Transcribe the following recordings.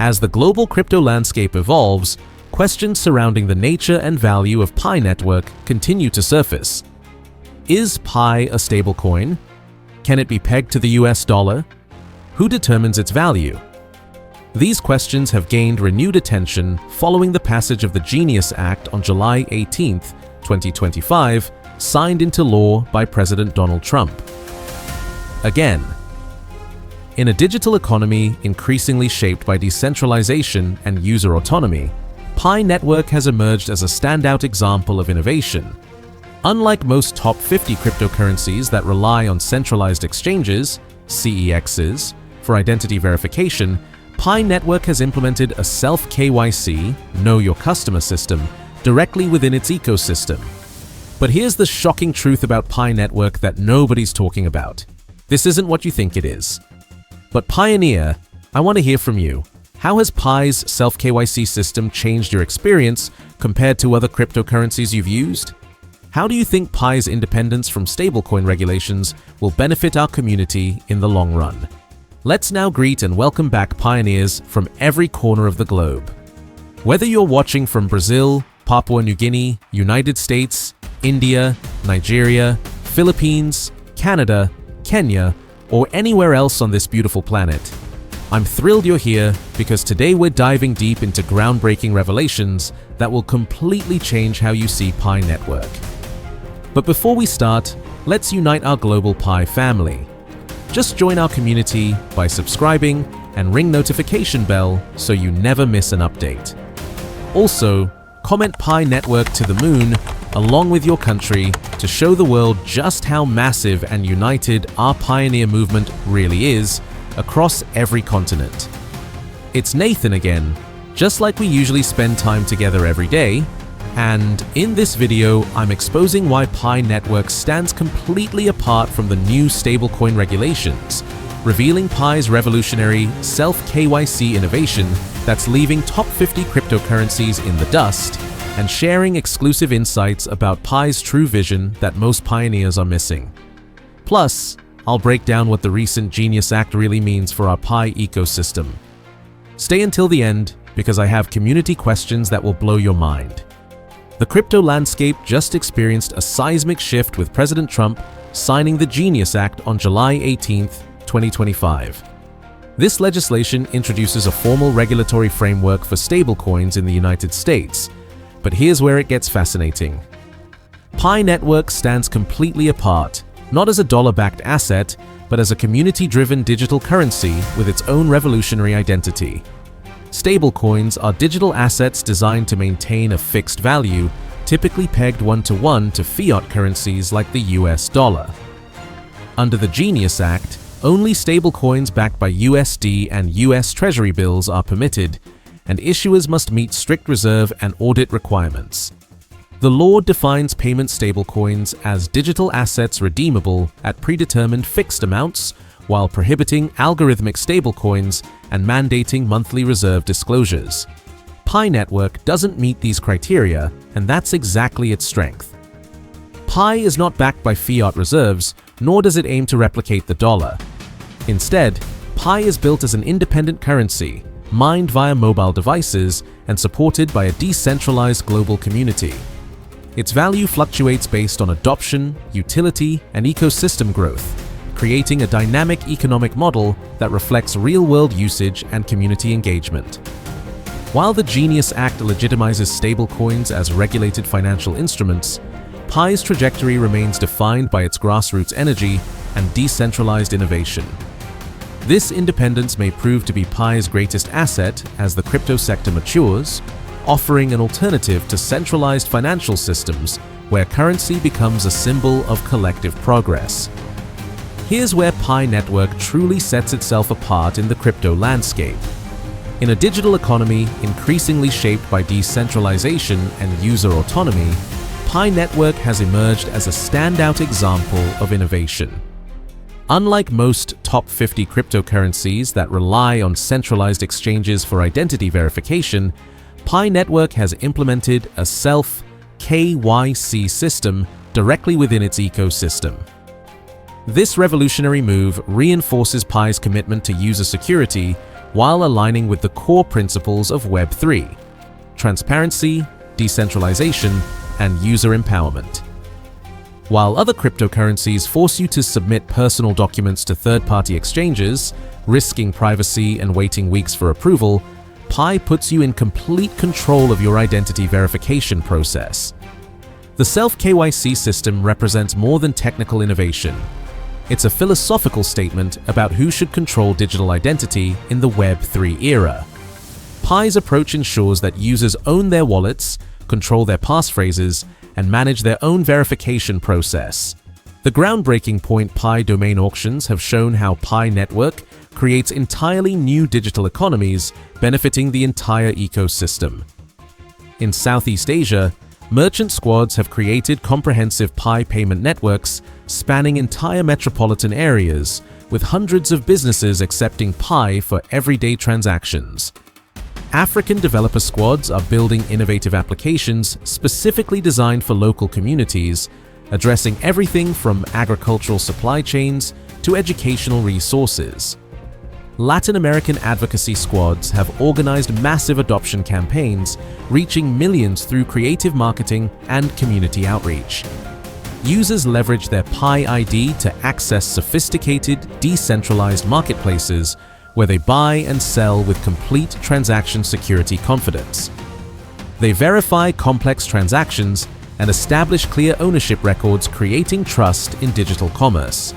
As the global crypto landscape evolves, questions surrounding the nature and value of Pi Network continue to surface. Is Pi a stablecoin? Can it be pegged to the US dollar? Who determines its value? These questions have gained renewed attention following the passage of the Genius Act on July 18, 2025, signed into law by President Donald Trump. Again, in a digital economy increasingly shaped by decentralization and user autonomy, Pi Network has emerged as a standout example of innovation. Unlike most top 50 cryptocurrencies that rely on centralized exchanges, CEXs, for identity verification, Pi Network has implemented a self-KYC, Know Your Customer system, directly within its ecosystem. But here's the shocking truth about Pi Network that nobody's talking about. This isn't what you think it is. But Pioneer, I want to hear from you. How has Pi's self-KYC system changed your experience compared to other cryptocurrencies you've used? How do you think Pi's independence from stablecoin regulations will benefit our community in the long run? Let's now greet and welcome back pioneers from every corner of the globe. Whether you're watching from Brazil, Papua New Guinea, United States, India, Nigeria, Philippines, Canada, Kenya, or anywhere else on this beautiful planet, I'm thrilled you're here because today we're diving deep into groundbreaking revelations that will completely change how you see Pi Network. But before we start, let's unite our global Pi family. Just join our community by subscribing and ring notification bell so you never miss an update. Also, comment Pi Network to the moon along with your country to show the world just how massive and united our pioneer movement really is across every continent. It's Nathan again, just like we usually spend time together every day, and in this video I'm exposing why Pi Network stands completely apart from the new stablecoin regulations, revealing Pi's revolutionary self-KYC innovation that's leaving top 50 cryptocurrencies in the dust, and sharing exclusive insights about Pi's true vision that most pioneers are missing. Plus, I'll break down what the recent Genius Act really means for our Pi ecosystem. Stay until the end because I have community questions that will blow your mind. The crypto landscape just experienced a seismic shift with President Trump signing the Genius Act on July 18, 2025. This legislation introduces a formal regulatory framework for stablecoins in the United States. But here's where it gets fascinating. Pi Network stands completely apart, not as a dollar-backed asset, but as a community-driven digital currency with its own revolutionary identity. Stablecoins are digital assets designed to maintain a fixed value, typically pegged one-to-one to fiat currencies like the US dollar. Under the Genius Act, only stablecoins backed by USD and US Treasury bills are permitted, and issuers must meet strict reserve and audit requirements. The law defines payment stablecoins as digital assets redeemable at predetermined fixed amounts, while prohibiting algorithmic stablecoins and mandating monthly reserve disclosures. Pi Network doesn't meet these criteria, and that's exactly its strength. Pi is not backed by fiat reserves, nor does it aim to replicate the dollar. Instead, Pi is built as an independent currency, mined via mobile devices and supported by a decentralized global community. Its value fluctuates based on adoption, utility, and ecosystem growth, creating a dynamic economic model that reflects real-world usage and community engagement. While the Genius Act legitimizes stablecoins as regulated financial instruments, Pi's trajectory remains defined by its grassroots energy and decentralized innovation. This independence may prove to be Pi's greatest asset as the crypto sector matures, offering an alternative to centralized financial systems where currency becomes a symbol of collective progress. Here's where Pi Network truly sets itself apart in the crypto landscape. In a digital economy increasingly shaped by decentralization and user autonomy, Pi Network has emerged as a standout example of innovation. Unlike most top 50 cryptocurrencies that rely on centralized exchanges for identity verification, Pi Network has implemented a self-KYC system directly within its ecosystem. This revolutionary move reinforces Pi's commitment to user security while aligning with the core principles of Web3: transparency, decentralization, and user empowerment. While other cryptocurrencies force you to submit personal documents to third-party exchanges, risking privacy and waiting weeks for approval, Pi puts you in complete control of your identity verification process. The self-KYC system represents more than technical innovation. It's a philosophical statement about who should control digital identity in the Web3 era. Pi's approach ensures that users own their wallets, control their passphrases, and manage their own verification process. The groundbreaking Point Pi domain auctions have shown how Pi Network creates entirely new digital economies benefiting the entire ecosystem. In Southeast Asia, merchant squads have created comprehensive Pi payment networks spanning entire metropolitan areas, with hundreds of businesses accepting Pi for everyday transactions. African developer squads are building innovative applications specifically designed for local communities, addressing everything from agricultural supply chains to educational resources. Latin American advocacy squads have organized massive adoption campaigns, reaching millions through creative marketing and community outreach. Users leverage their Pi ID to access sophisticated, decentralized marketplaces where they buy and sell with complete transaction security confidence. They verify complex transactions and establish clear ownership records, creating trust in digital commerce.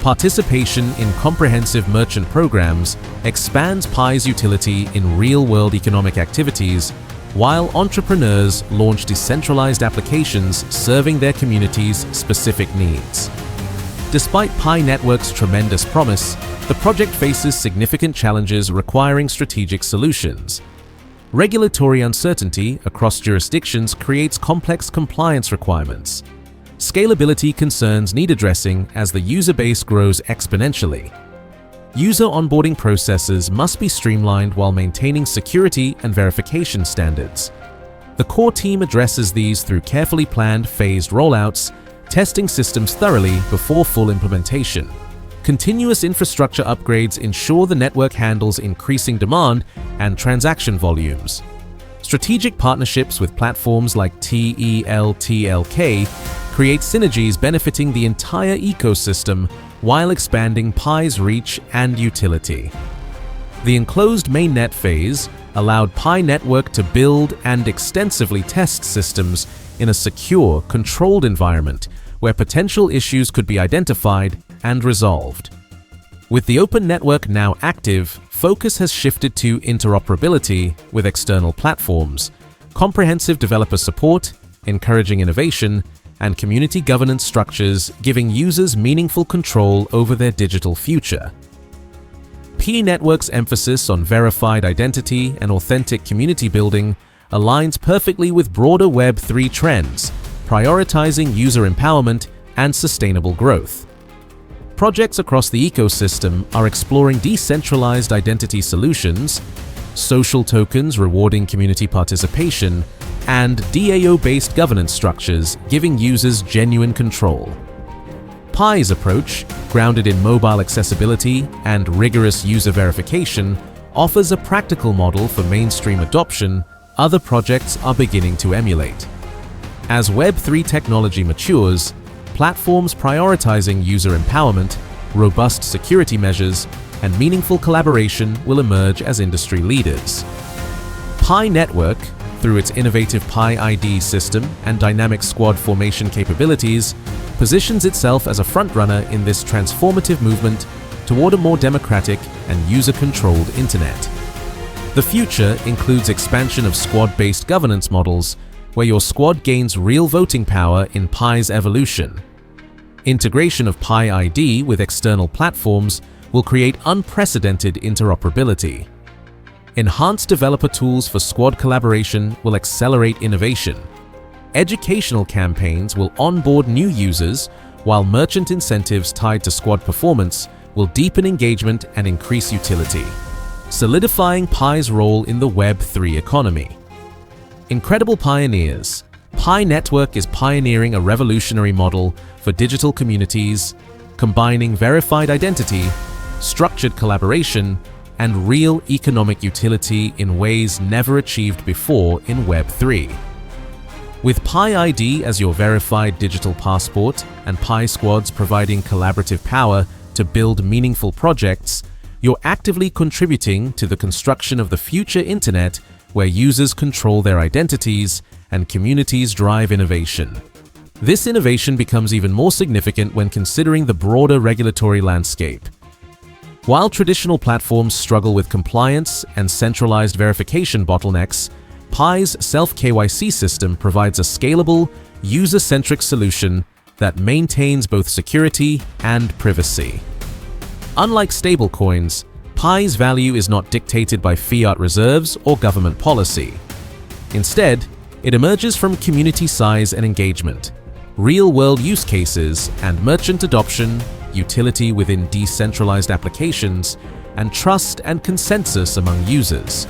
Participation in comprehensive merchant programs expands Pi's utility in real-world economic activities, while entrepreneurs launch decentralized applications serving their communities' specific needs. Despite Pi Network's tremendous promise, the project faces significant challenges requiring strategic solutions. Regulatory uncertainty across jurisdictions creates complex compliance requirements. Scalability concerns need addressing as the user base grows exponentially. User onboarding processes must be streamlined while maintaining security and verification standards. The core team addresses these through carefully planned phased rollouts, testing systems thoroughly before full implementation. Continuous infrastructure upgrades ensure the network handles increasing demand and transaction volumes. Strategic partnerships with platforms like TELTLK create synergies benefiting the entire ecosystem while expanding Pi's reach and utility. The enclosed mainnet phase allowed Pi Network to build and extensively test systems in a secure, controlled environment where potential issues could be identified and resolved. With the open network now active, focus has shifted to interoperability with external platforms, comprehensive developer support, encouraging innovation, and community governance structures giving users meaningful control over their digital future. Pi Network's emphasis on verified identity and authentic community building aligns perfectly with broader Web3 trends, prioritizing user empowerment and sustainable growth. Projects across the ecosystem are exploring decentralized identity solutions, social tokens rewarding community participation, and DAO-based governance structures giving users genuine control. Pi's approach, grounded in mobile accessibility and rigorous user verification, offers a practical model for mainstream adoption other projects are beginning to emulate. As Web3 technology matures, platforms prioritizing user empowerment, robust security measures, and meaningful collaboration will emerge as industry leaders. Pi Network, through its innovative Pi ID system and dynamic squad formation capabilities, positions itself as a frontrunner in this transformative movement toward a more democratic and user-controlled internet. The future includes expansion of squad-based governance models, where your squad gains real voting power in Pi's evolution. Integration of Pi ID with external platforms will create unprecedented interoperability. Enhanced developer tools for squad collaboration will accelerate innovation. Educational campaigns will onboard new users, while merchant incentives tied to squad performance will deepen engagement and increase utility, solidifying Pi's role in the Web3 economy. Incredible pioneers, Pi Network is pioneering a revolutionary model for digital communities, combining verified identity, structured collaboration, and real economic utility in ways never achieved before in Web 3. With Pi ID as your verified digital passport and Pi Squads providing collaborative power to build meaningful projects, you're actively contributing to the construction of the future internet where users control their identities and communities drive innovation. This innovation becomes even more significant when considering the broader regulatory landscape. While traditional platforms struggle with compliance and centralized verification bottlenecks, Pi's self-KYC system provides a scalable, user-centric solution that maintains both security and privacy. Unlike stablecoins, Pi's value is not dictated by fiat reserves or government policy. Instead, it emerges from community size and engagement, real-world use cases and merchant adoption, utility within decentralized applications, and trust and consensus among users.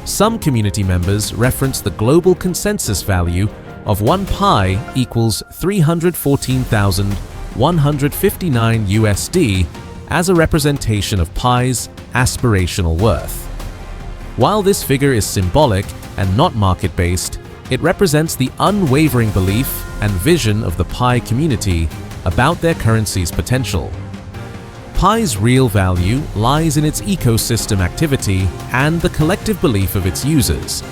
Some community members reference the global consensus value of 1 Pi equals 314,159 USD as a representation of Pi's aspirational worth. While this figure is symbolic and not market-based, it represents the unwavering belief and vision of the Pi community about their currency's potential. Pi's real value lies in its ecosystem activity and the collective belief of its users.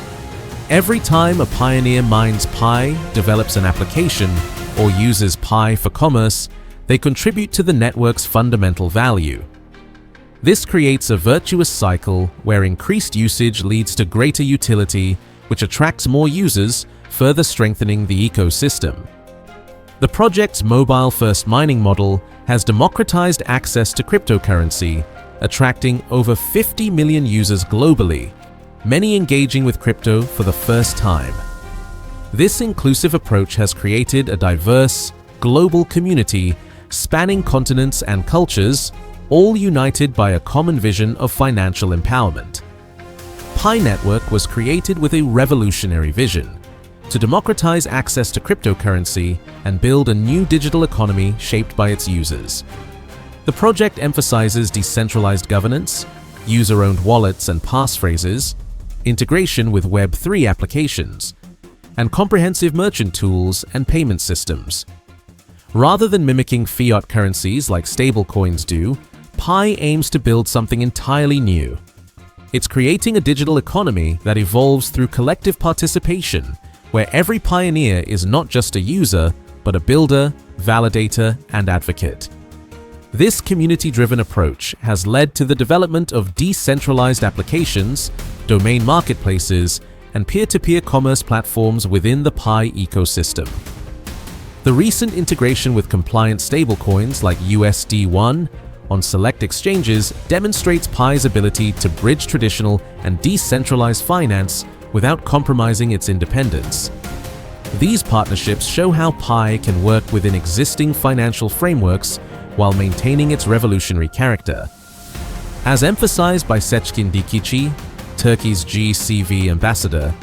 Every time a pioneer mines Pi, develops an application, or uses Pi for commerce, they contribute to the network's fundamental value. This creates a virtuous cycle where increased usage leads to greater utility, which attracts more users, further strengthening the ecosystem. The project's mobile-first mining model has democratized access to cryptocurrency, attracting over 50 million users globally, many engaging with crypto for the first time. This inclusive approach has created a diverse, global community spanning continents and cultures, all united by a common vision of financial empowerment. Pi Network was created with a revolutionary vision: to democratize access to cryptocurrency and build a new digital economy shaped by its users. The project emphasizes decentralized governance, user-owned wallets and passphrases, integration with Web 3 applications, and comprehensive merchant tools and payment systems. Rather than mimicking fiat currencies like stablecoins do, Pi aims to build something entirely new. It's creating a digital economy that evolves through collective participation, where every pioneer is not just a user, but a builder, validator, and advocate. This community-driven approach has led to the development of decentralized applications, domain marketplaces, and peer-to-peer commerce platforms within the Pi ecosystem. The recent integration with compliant stablecoins like USD1 on select exchanges demonstrates Pi's ability to bridge traditional and decentralized finance without compromising its independence. These partnerships show how Pi can work within existing financial frameworks while maintaining its revolutionary character. As emphasized by Seçkin Dikici, Turkey's GCV ambassador,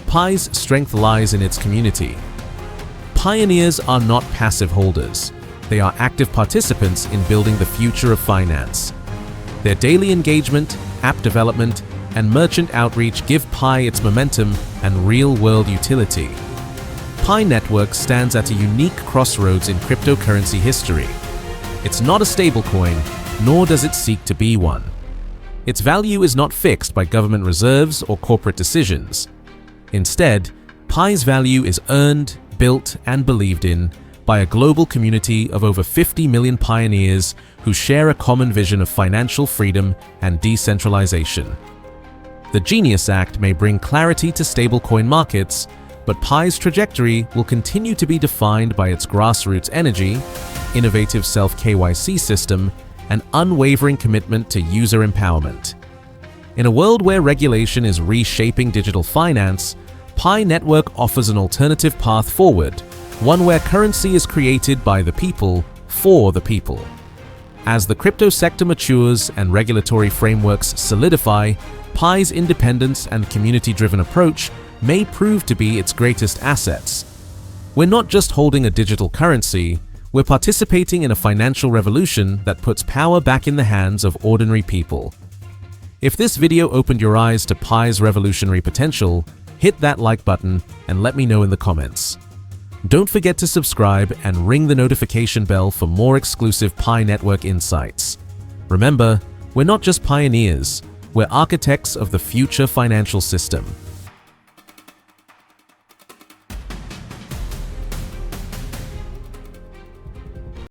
Pi's strength lies in its community. Pioneers are not passive holders. They are active participants in building the future of finance. Their daily engagement, app development, and merchant outreach give Pi its momentum and real-world utility. Pi Network stands at a unique crossroads in cryptocurrency history. It's not a stablecoin, nor does it seek to be one. Its value is not fixed by government reserves or corporate decisions. Instead, Pi's value is earned, built, and believed in by a global community of over 50 million pioneers who share a common vision of financial freedom and decentralization. The Genius Act may bring clarity to stablecoin markets, but Pi's trajectory will continue to be defined by its grassroots energy, innovative self-KYC system, and unwavering commitment to user empowerment. In a world where regulation is reshaping digital finance, Pi Network offers an alternative path forward, one where currency is created by the people, for the people. As the crypto sector matures and regulatory frameworks solidify, Pi's independence and community-driven approach may prove to be its greatest assets. We're not just holding a digital currency, we're participating in a financial revolution that puts power back in the hands of ordinary people. If this video opened your eyes to Pi's revolutionary potential, hit that like button and let me know in the comments. Don't forget to subscribe and ring the notification bell for more exclusive Pi Network insights. Remember, we're not just pioneers, we're architects of the future financial system.